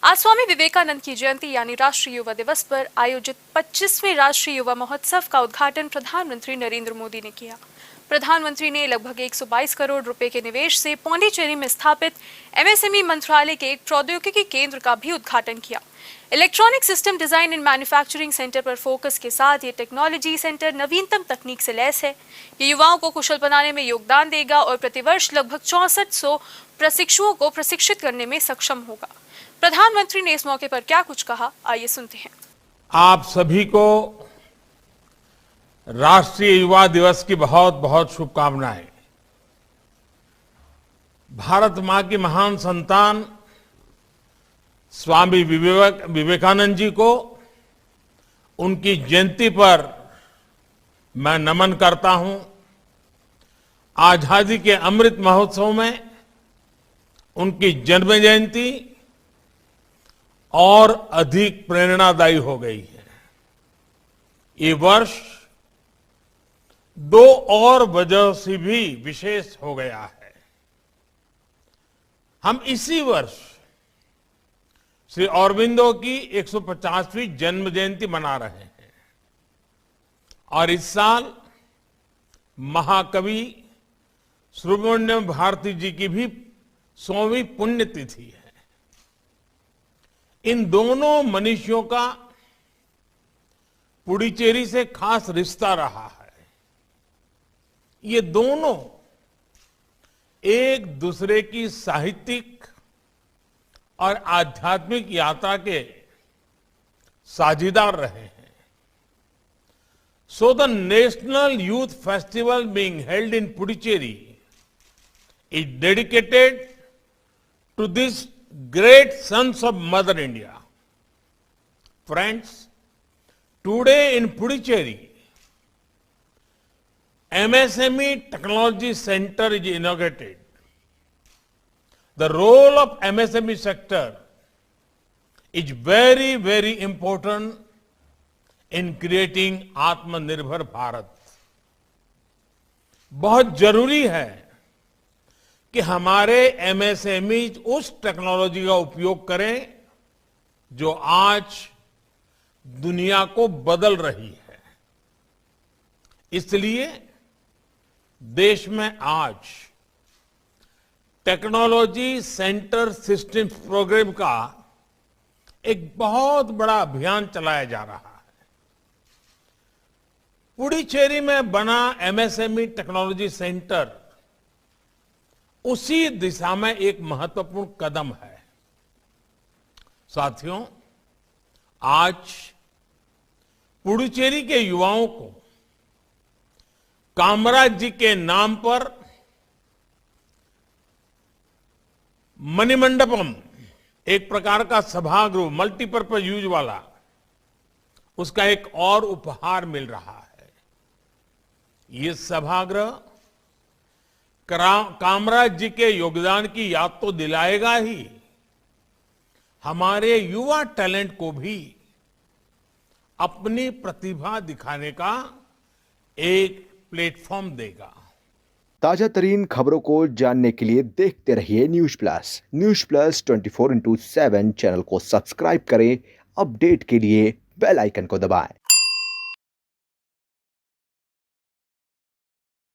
आज स्वामी विवेकानंद की जयंती यानी राष्ट्रीय युवा दिवस पर आयोजित 25वें राष्ट्रीय युवा महोत्सव का उद्घाटन प्रधानमंत्री नरेंद्र मोदी ने किया। प्रधानमंत्री ने लगभग 122 करोड़ रुपए के निवेश से पौंडीचेरी में स्थापित एमएसएमई मंत्रालय के एक प्रौद्योगिकी केंद्र का भी उद्घाटन किया। Electronic system design and manufacturing centre पर फोकस के साथ ये टेक्नोलॉजी सेंटर नवीनतम तकनीक से लैस है। ये युवाओं को कुशल बनाने में योगदान देगा और प्रतिवर्ष लगभग 6400 प्रशिक्षुओं को प्रशिक्षित करने में सक्षम होगा। प्रधानमंत्री ने इस मौके पर क्या कुछ कहा, आइए सुनते हैं। आप सभी को राष्ट्रीय युवा दिवस की बहुत बहुत शुभकामनाएं। भारत मां की महान संतान स्वामी विवेकानंद जी को उनकी जयंती पर मैं नमन करता हूं। आजादी के अमृत महोत्सव में उनकी जन्म जयंती और अधिक प्रेरणादायी हो गई है। ये वर्ष दो और वजह से भी विशेष हो गया है। हम इसी वर्ष श्री अरबिंदो की 150वीं जन्म जयंती मना रहे हैं और इस साल महाकवि सुब्रमण्यम भारती जी की भी 100वीं पुण्यतिथि है। इन दोनों मनीषियों का पुडुचेरी से खास रिश्ता रहा है। ये दोनों एक दूसरे की साहित्यिक और आध्यात्मिक यात्रा के साझीदार रहे हैं। So the National Youth Festival being held in Puducherry is dedicated to these great sons of Mother India. Friends, today in Puducherry, MSME Technology Center is inaugurated. The role of MSME sector is very, very important in creating आत्मनिर्भर भारत। बहुत जरूरी है कि हमारे MSME उस technology का उपयोग करें जो आज दुनिया को बदल रही है। इसलिए देश में आज टेक्नोलॉजी सेंटर सिस्टम प्रोग्राम का एक बहुत बड़ा अभियान चलाया जा रहा है। पुडुचेरी में बना एमएसएमई टेक्नोलॉजी सेंटर उसी दिशा में एक महत्वपूर्ण कदम है। साथियों, आज पुडुचेरी के युवाओं को कामराज जी के नाम पर मणिमंडपम, एक प्रकार का सभागृह, मल्टीपर्पज यूज वाला, उसका एक और उपहार मिल रहा है। ये सभागृह कामराज जी के योगदान की याद तो दिलाएगा ही, हमारे युवा टैलेंट को भी अपनी प्रतिभा दिखाने का एक प्लेटफॉर्म देगा। ताजा तरीन खबरों को जानने के लिए देखते रहिए न्यूज प्लस 24/7 चैनल को सब्सक्राइब करें। अपडेट के लिए बेल आइकन को दबाएं।